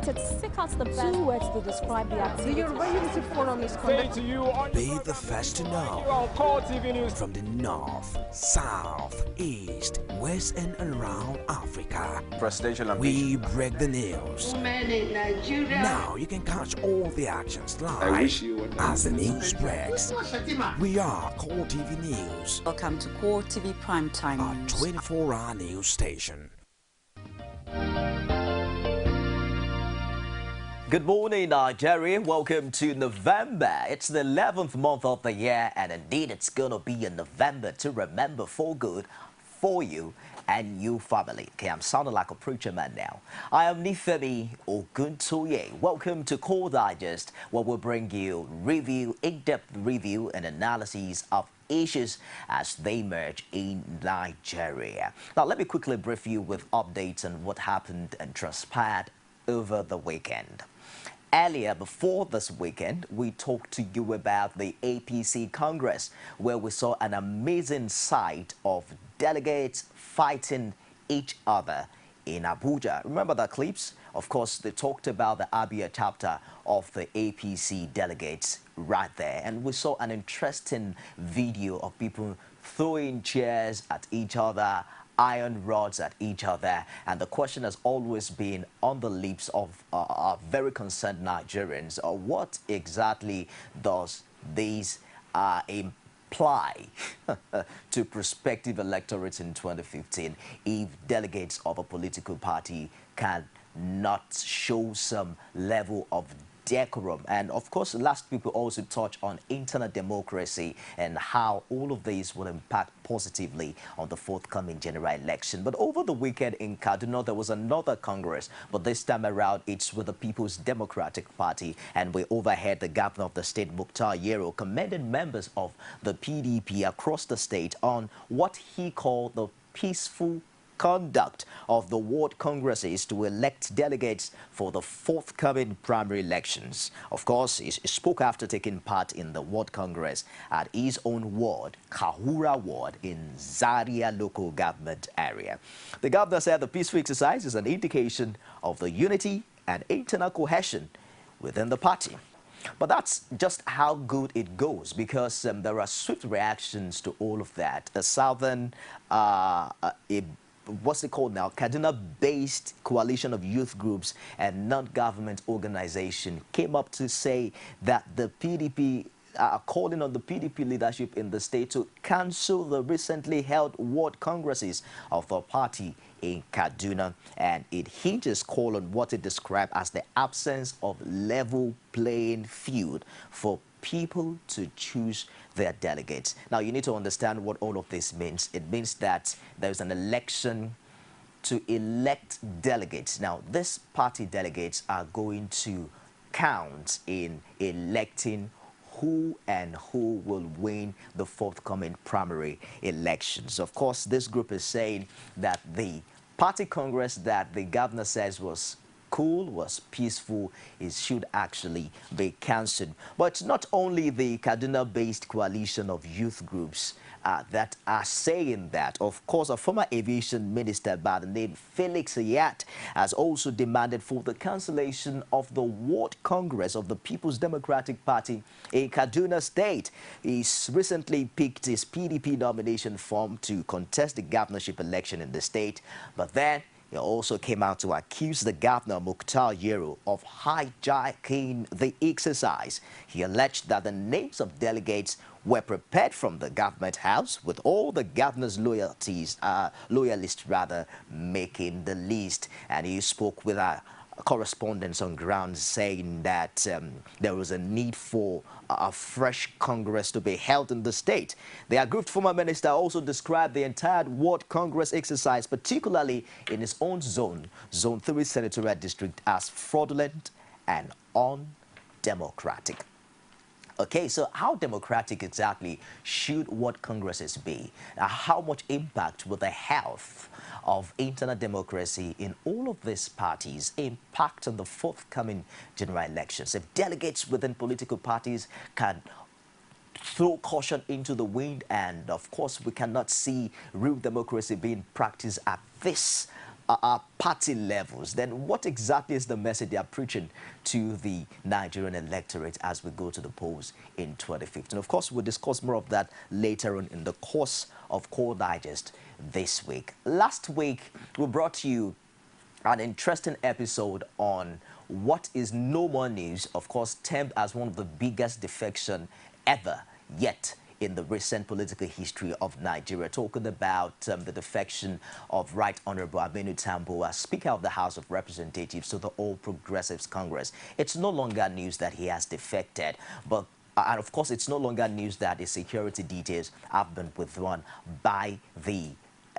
Seek out the best. Two words to describe the activity. The Yoruba Unity Forum is conducted. Be the first to know. From the north, south, east, west, and around Africa, we break the news. Women in Nigeria. Now you can catch all the actions live as the news breaks. We are Core TV News. Welcome to Core TV Primetime Our News. 24-hour news station. Good morning, Nigeria. Welcome to November. It's the 11th month of the year, and indeed it's gonna be a November to remember for good for you and your family. Okay, I'm sounding like a preacher man now. I am Nifemi Oguntoye. Welcome to Core Digest, where we'll bring you in-depth review and analysis of issues as they emerge in Nigeria. Now, let me quickly brief you with updates on what happened and transpired over the weekend. Earlier, before this weekend, we talked to you about the APC Congress, where we saw an amazing sight of delegates fighting each other in Abuja. Remember the clips? Of course, they talked about the Abia chapter of the APC delegates right there. And we saw an interesting video of people throwing chairs at each other, iron rods at each other, and the question has always been on the lips of very concerned Nigerians: what exactly does these imply to prospective electorates in 2015 if delegates of a political party can not show some level of decorum? And of course, last week we also touched on internal democracy and how all of these will impact positively on the forthcoming general election. But over the weekend in Kaduna, there was another Congress, but this time around it's with the People's Democratic Party, and we overheard the governor of the state, Mukhtar Yero, commending members of the PDP across the state on what he called the peaceful conduct of the ward congresses to elect delegates for the forthcoming primary elections. Of course, he spoke after taking part in the ward congress at his own ward, Kahura Ward, in Zaria local government area. The governor said the peaceful exercise is an indication of the unity and internal cohesion within the party. But that's just how good it goes, because there are swift reactions to all of that. A southern what's it called now? Kaduna-based coalition of youth groups and non-government organization came up to say that the PDP are calling on the PDP leadership in the state to cancel the recently held ward congresses of the party in Kaduna, and it hinges call on what it described as the absence of level playing field for people to choose their delegates. Now, you need to understand what all of this means. It means that there's an election to elect delegates. Now, these party delegates are going to count in electing who and who will win the forthcoming primary elections. Of course, this group is saying that the party congress that the governor says was cool, was peaceful, it should actually be cancelled. But it's not only the Kaduna-based coalition of youth groups that are saying that. Of course, a former aviation minister by the name Felix Yat has also demanded for the cancellation of the ward congress of the People's Democratic Party in Kaduna State. He's recently picked his PDP nomination form to contest the governorship election in the state, but then he also came out to accuse the governor, Mukhtar Yero, of hijacking the exercise. He alleged that the names of delegates were prepared from the government house, with all the governor's loyalists making the list. And he spoke with correspondents on ground saying that there was a need for a fresh Congress to be held in the state. The aggrieved former minister also described the entire ward Congress exercise, particularly in his own zone, Zone 3 Senatorial District, as fraudulent and undemocratic. Okay, so how democratic exactly should ward congresses be? How much impact will the health of internal democracy in all of these parties impact on the forthcoming general elections? If delegates within political parties can throw caution into the wind, and of course we cannot see real democracy being practiced at this party levels, then what exactly is the message they are preaching to the Nigerian electorate as we go to the polls in 2015? Of course, we'll discuss more of that later on in the course of Core Digest this week. Last week, we brought you an interesting episode on what is no more news, of course, termed as one of the biggest defection ever yet in the recent political history of Nigeria, talking about the defection of Right Honorable Aminu Tambuwal, Speaker of the House of Representatives, to the All Progressives Congress. It's no longer news that he has defected, but and of course, it's no longer news that the security details have been withdrawn by the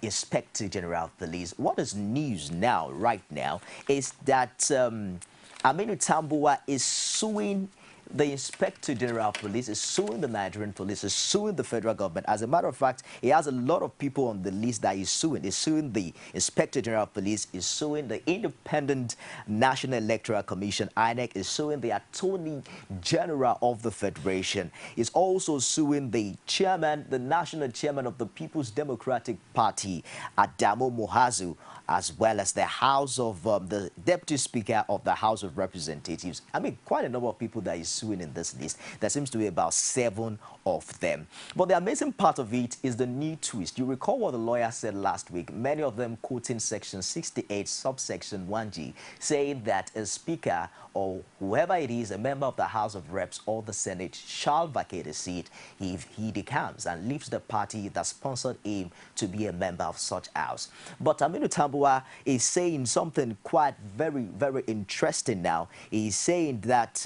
Inspector General of Police. What is news now, right now, is that Aminu Tambuwal is suing the Inspector General of Police, is suing the Nigerian police, is suing the federal government. As a matter of fact, he has a lot of people on the list that he's suing. He's suing the Inspector General of Police, is suing the Independent National Electoral Commission, INEC, is suing the Attorney General of the Federation, is also suing the chairman, the national chairman of the People's Democratic Party, Adamu Muazu, as well as the House of the Deputy Speaker of the House of Representatives. I mean, quite a number of people that is suing in this list. There seems to be about 7 of them. But the amazing part of it is the new twist. You recall what the lawyer said last week, many of them quoting Section 68, subsection 1G, saying that a speaker or whoever it is, a member of the House of Reps or the Senate, shall vacate a seat if he decamped and leaves the party that sponsored him to be a member of such house. But Aminu Tambuwal is saying something quite very interesting now. He's saying that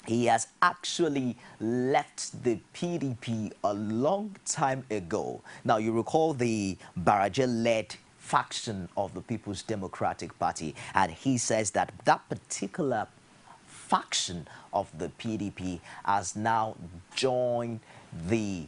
he has actually left the PDP a long time ago. Now, you recall the Baraje-led faction of the People's Democratic Party, and he says that that particular faction of the PDP has now joined the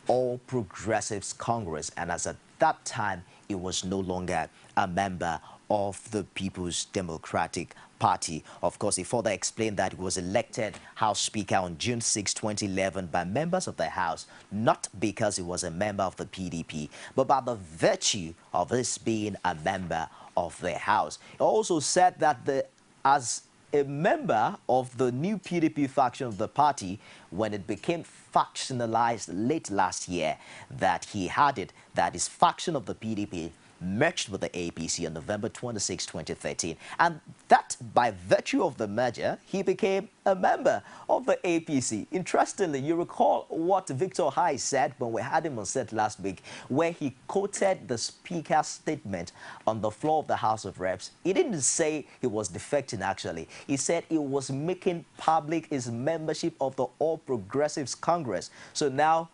All Progressives Congress, and as at that time, he was no longer a member of the People's Democratic Party. Of course, he further explained that he was elected House Speaker on June 6, 2011 by members of the House, not because he was a member of the PDP, but by the virtue of his being a member of the House. He also said that as a member of the new PDP faction of the party, when it became factionalized late last year, that he had it, that his faction of the PDP merged with the APC on November 26, 2013. And that, by virtue of the merger, he became a member of the APC. Interestingly, you recall what Victor Hai said when we had him on set last week, where he quoted the Speaker's statement on the floor of the House of Reps. He didn't say he was defecting, actually. He said he was making public his membership of the All Progressives Congress. So now,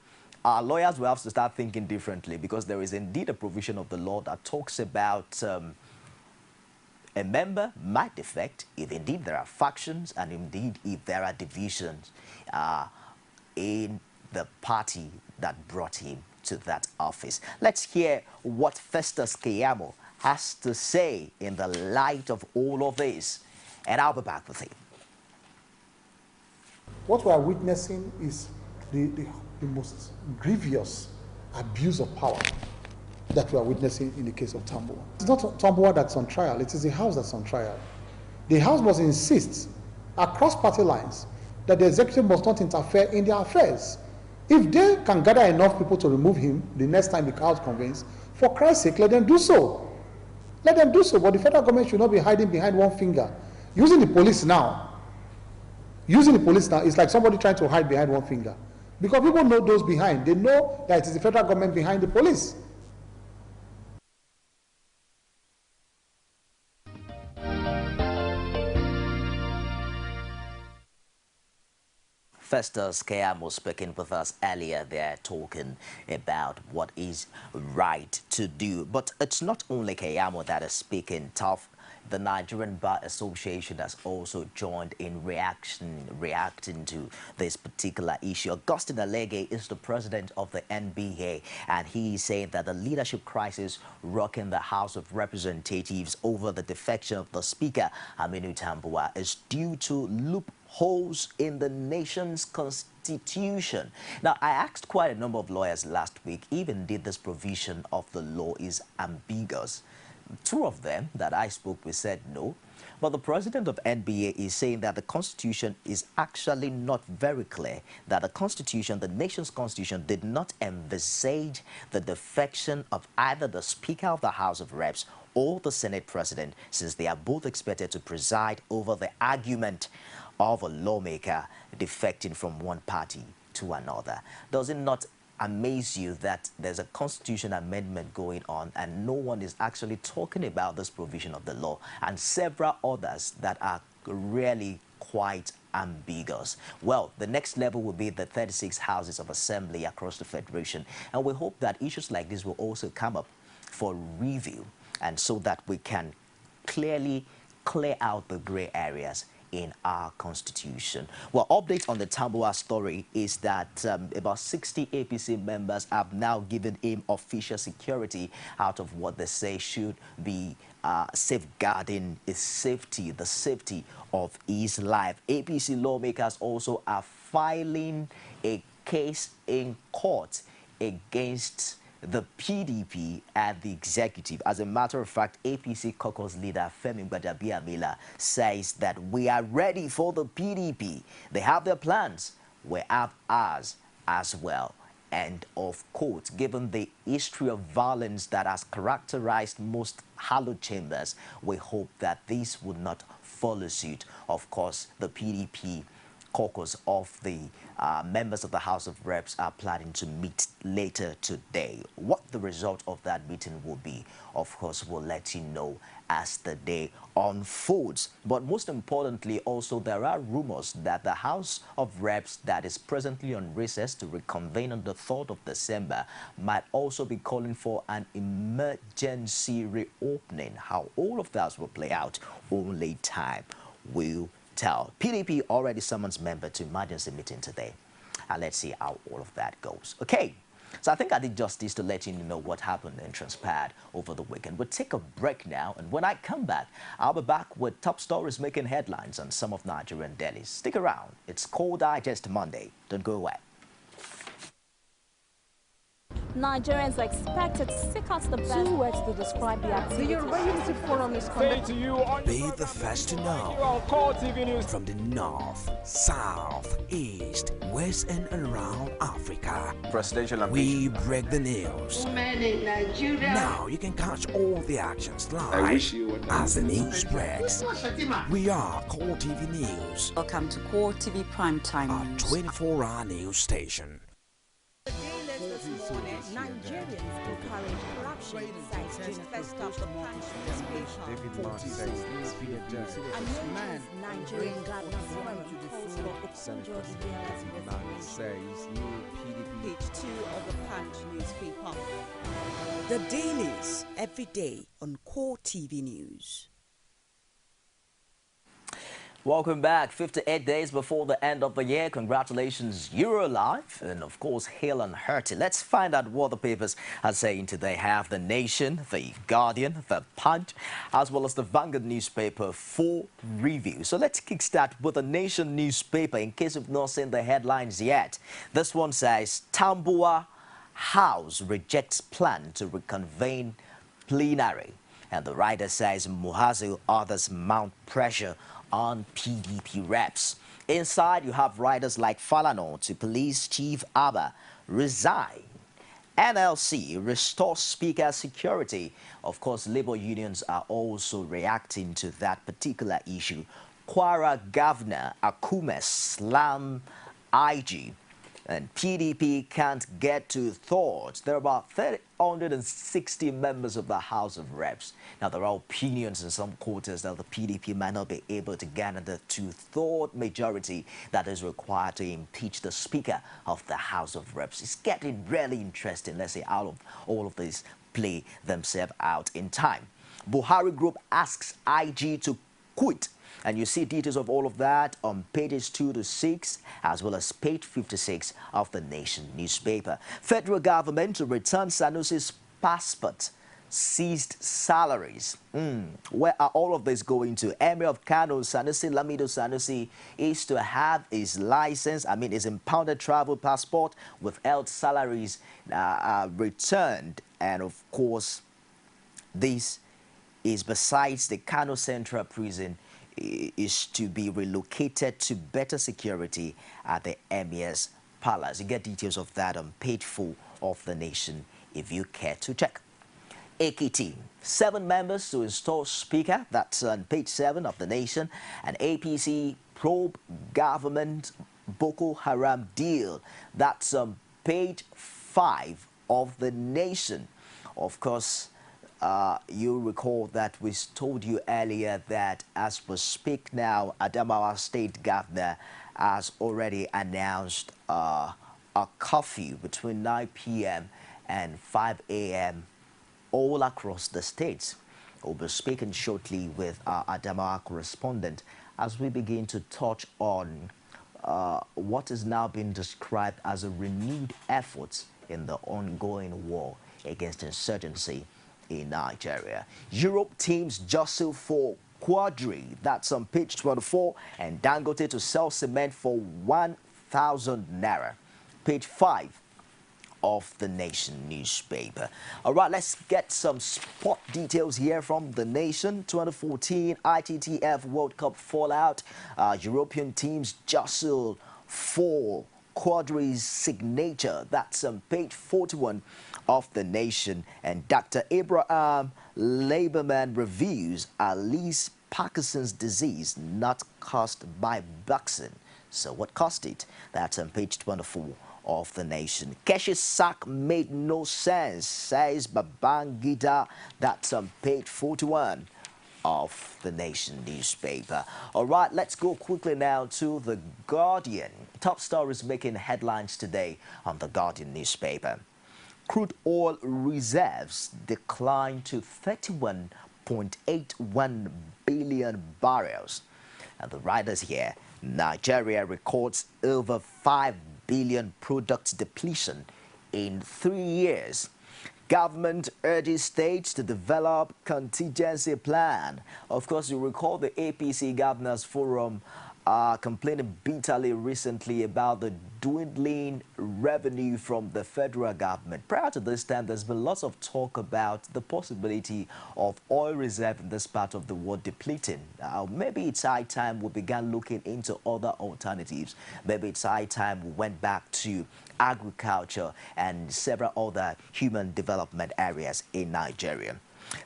our lawyers will have to start thinking differently, because there is indeed a provision of the law that talks about a member might defect if indeed there are factions and indeed if there are divisions in the party that brought him to that office. Let's hear what Festus Keyamo has to say in the light of all of this, and I'll be back with him. What we are witnessing is the most grievous abuse of power that we are witnessing in the case of Tambuwal. It's not Tambuwal that's on trial, it is the House that's on trial. The House must insist across party lines that the executive must not interfere in their affairs. If they can gather enough people to remove him the next time the House convenes, for Christ's sake, let them do so. Let them do so, but the federal government should not be hiding behind one finger. Using the police now is like somebody trying to hide behind one finger. Because people know those behind. They know that it is the federal government behind the police. Festus Keyamo speaking with us earlier there, talking about what is right to do. But it's not only Keyamo that is speaking tough. The Nigerian Bar Association has also joined in reacting to this particular issue. Augustine Alege is the president of the NBA, and he is saying that the leadership crisis rocking the House of Representatives over the defection of the Speaker, Aminu Tambuwal, is due to loopholes in the nation's constitution. Now, I asked quite a number of lawyers last week, even did this provision of the law is ambiguous. two of them that I spoke with said no. But the president of NBA is saying that the constitution is actually not very clear, that the constitution, the nation's constitution, did not envisage the defection of either the Speaker of the House of Reps or the Senate President, since they are both expected to preside over the argument of a lawmaker defecting from one party to another. Does it not amaze you that there's a constitution amendment going on and no one is actually talking about this provision of the law, and several others that are really quite ambiguous? Well, the next level will be the 36 houses of assembly across the Federation, and we hope that issues like this will also come up for review, and so that we can clearly clear out the gray areas in our constitution. Well, update on the Tambuwal story is that about 60 APC members have now given him official security out of what they say should be safeguarding his safety, the safety of his life. APC lawmakers also are filing a case in court against the PDP and the executive. As a matter of fact, APC caucus leader Femi Gbadabiamila says that we are ready for the PDP. They have their plans. We have ours as well. End of quote. Given the history of violence that has characterized most hallowed chambers, we hope that this would not follow suit. Of course, the PDP caucus of the members of the House of Reps are planning to meet later today. What the result of that meeting will be, of course, we'll let you know as the day unfolds. But most importantly, also, there are rumors that the House of Reps that is presently on recess to reconvene on the 3rd of December might also be calling for an emergency reopening. How all of that will play out, only time will tell. PDP already summons member to emergency meeting today. And let's see how all of that goes. Okay, so I think I did justice to let you know what happened and transpired over the weekend. We'll take a break now, and when I come back, I'll be back with top stories making headlines on some of Nigerian dailies. Stick around. It's Core Digest Monday. Don't go away. Nigerians are expected to seek out the best 2 words to describe the The activity. Yoruba Unity Forum is conducting. Be the first to know from the north, south, east, west, and around Africa. We break the news. Now you can catch all the actions live as the news breaks. We are Core TV News, Welcome to Core TV Primetime a News. 24-hour news station. Nigerians encourage corruption sites to invest up the punch Nigerian Gardener Forum calls for Okonjo Iweala's Page 2 of the Punch newspaper. The Dailies, every day on Core TV News. Welcome back. 58 days before the end of the year. Congratulations, you're alive. And of course, hail and hearty. Let's find out what the papers are saying today. Have the Nation, the Guardian, the Punch, as well as the Vanguard newspaper for review. So let's kickstart with the Nation newspaper in case you've not seen the headlines yet. This one says, Tambuwal House rejects plan to reconvene plenary. And the writer says, Muhazu others mount pressure on PDP reps. Inside, you have writers like Falana to Police Chief Abba resign. NLC restores speaker security. Of course, labor unions are also reacting to that particular issue. Kwara Governor Akume slam IG. And PDP can't get to thoughts. There are about 360 members of the House of Reps. Now, there are opinions in some quarters that the PDP might not be able to garner the two-third majority that is required to impeach the Speaker of the House of Reps. It's getting really interesting. Let's see how all of these play themselves out in time. Buhari Group asks IG to quit. And you see details of all of that on pages 2 to 6, as well as page 56 of the Nation newspaper. Federal government to return Sanusi's passport, seized salaries. Where are all of this going to? Emir of Kano, Sanusi Lamido Sanusi, is to have his license, his impounded travel passport with held salaries returned. And of course, this is, besides the Kano Central Prison, is to be relocated to better security at the Emir's Palace. You get details of that on page 4 of The Nation if you care to check. AKT, 7 members to install speaker. That's on page 7 of The Nation. And APC probe government Boko Haram deal. That's on page 5 of The Nation. Of course, you recall that we told you earlier that as we speak now, Adamawa State Governor has already announced a curfew between 9 p.m. and 5 a.m. all across the states. We'll be speaking shortly with our Adamawa correspondent as we begin to touch on what is now being described as a renewed effort in the ongoing war against insurgency in Nigeria. Europe teams jostle for Quadri, that's on page 24, and Dangote to sell cement for 1,000 naira. Page 5 of The Nation newspaper. All right, let's get some sport details here from The Nation. 2014 ITTF World Cup fallout. European teams jostle for Quadri's signature. That's on page 41 of The Nation. And Dr. Abraham Laberman reviews Alice Parkinson's disease not caused by boxing. So what caused it? That's on page 24 of The Nation. Keshi's sack made no sense, says Babangida. That's on page 41 of The Nation newspaper. All right, let's go quickly now to The Guardian. Top stories making headlines today on The Guardian newspaper. Crude oil reserves decline to 31.81 billion barrels. And the writers here, Nigeria records over 5 billion product depletion in 3 years. Government urges states to develop contingency plan. Of course, you recall the APC Governors Forum complaining bitterly recently about the dwindling revenue from the federal government. Prior to this time, there's been lots of talk about the possibility of oil reserve in this part of the world depleting. Maybe it's high time we began looking into other alternatives. Maybe it's high time we went back to agriculture and several other human development areas in Nigeria.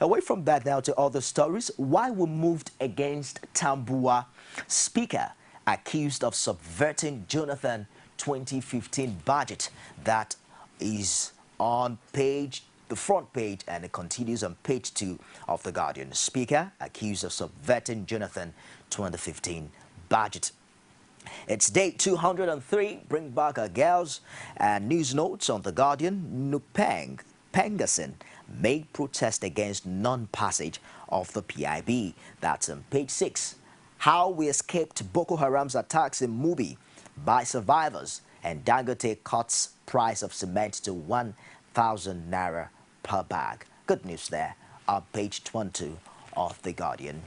Away from that now to other stories. Why we moved against Tambuwa. Speaker accused of subverting Jonathan 2015 budget. That is on the front page, and it continues on page 2 of The Guardian. Speaker accused of subverting Jonathan 2015 budget. It's day 203. Bring back our girls. And news notes on The Guardian. Nupeng Pengasin made protest against non-passage of the PIB. That's on page 6. How we escaped Boko Haram's attacks in Mubi by survivors. And Dangote cuts price of cement to 1,000 naira per bag. Good news there on page 22 of The Guardian.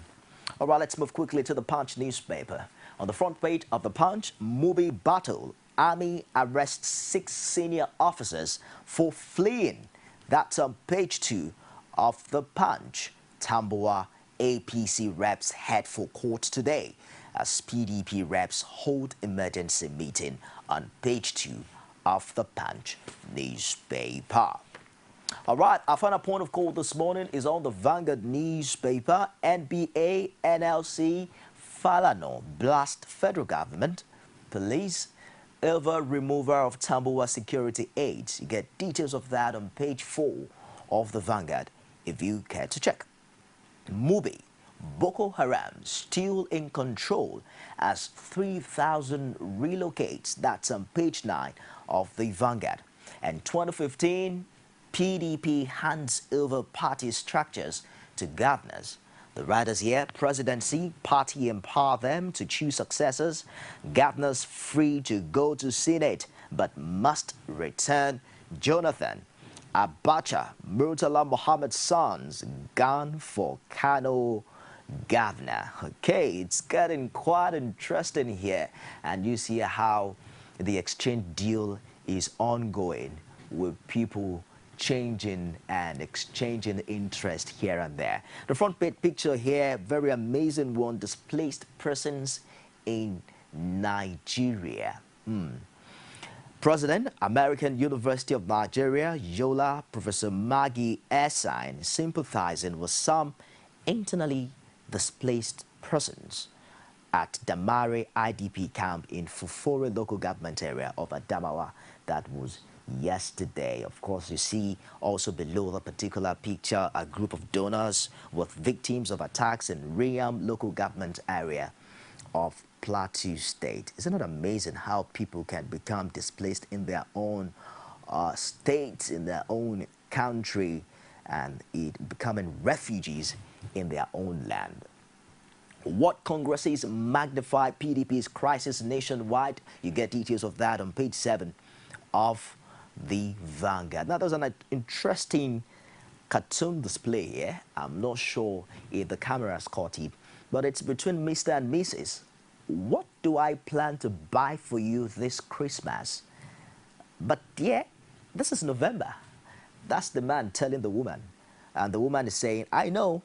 All right, let's move quickly to the Punch newspaper. On the front page of the Punch, Mubi battle. Army arrests 6 senior officers for fleeing. That's on page 2 of the Punch. Tambuwa APC reps head for court today as PDP reps hold emergency meeting on page 2 of the Punch newspaper. All right, our final point of call this morning is on the Vanguard newspaper. NBA, NLC, Falano blast federal government, police over removal of Tambuwa security aids. You get details of that on page 4 of the Vanguard if you care to check. Mubi, Boko Haram still in control as 3,000 relocates. That's on page 9 of the Vanguard. And 2015, PDP hands over party structures to governors. The writers here, presidency, party empower them to choose successors. Governors free to go to Senate, but must return. Jonathan Abacha, Murtala Mohammed's sons, gone for Kano governor. Okay, it's getting quite interesting here. And you see how the exchange deal is ongoing with people changing and exchanging interest here and there. The front page picture here, very amazing one, displaced persons in Nigeria. President, American University of Nigeria, Yola, Professor Maggie Essine, sympathizing with some internally displaced persons at Damare IDP camp in Fufore local government area of Adamawa. That was yesterday. Of course, you see also below the particular picture a group of donors with victims of attacks in Riam local government area of Plateau State. Isn't it amazing how people can become displaced in their own states, in their own country, and becoming refugees in their own land? What Congresses magnify PDP's crisis nationwide? You get details of that on page 7 of the Vanguard. Now, there's an interesting cartoon display here. I'm not sure if the camera has caught it, but it's between Mr. and Mrs. What do I plan to buy for you this Christmas? But yeah, this is November. That's the man telling the woman. And the woman is saying, I know,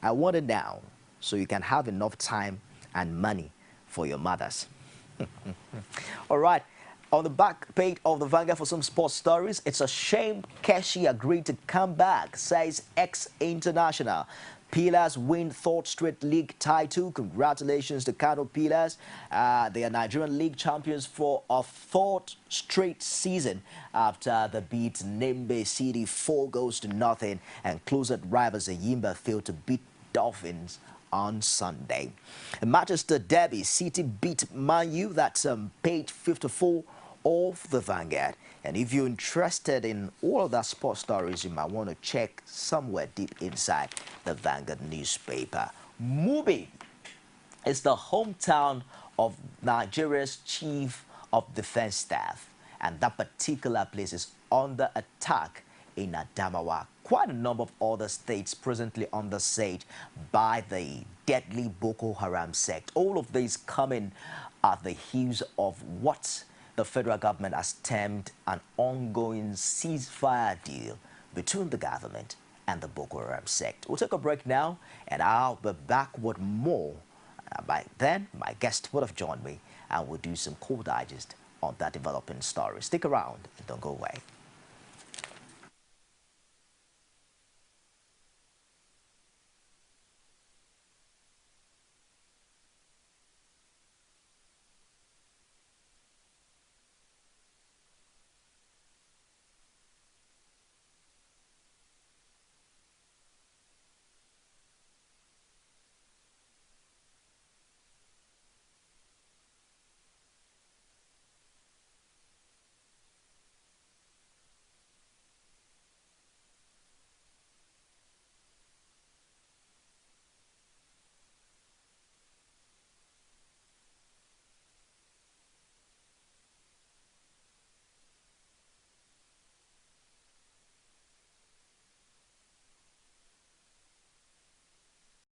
I want it now, so you can have enough time and money for your mothers. All right. On the back page of the Vanguard for some sports stories, it's a shame Keshi agreed to come back, says ex-international. Pillars win third straight league title. Congratulations to Kano Pillars. They are Nigerian league champions for a third straight season after the beat Nembe City 4-0 and closer rivals Ayimba failed to beat Dolphins on Sunday. In Manchester Derby, City beat Man U. That's page 54 of the Vanguard. And if you're interested in all of that sports stories, you might want to check somewhere deep inside the Vanguard newspaper. Mubi is the hometown of Nigeria's Chief of Defense Staff, and that particular place is under attack in Adamawa. Quite a number of other states presently under siege by the deadly Boko Haram sect. All of these coming at the heels of what the federal government has termed an ongoing ceasefire deal between the government and the Boko Haram sect. We'll take a break now, and I'll be back with more. By then, my guest would have joined me, and we'll do some cool digest on that developing story. Stick around and don't go away.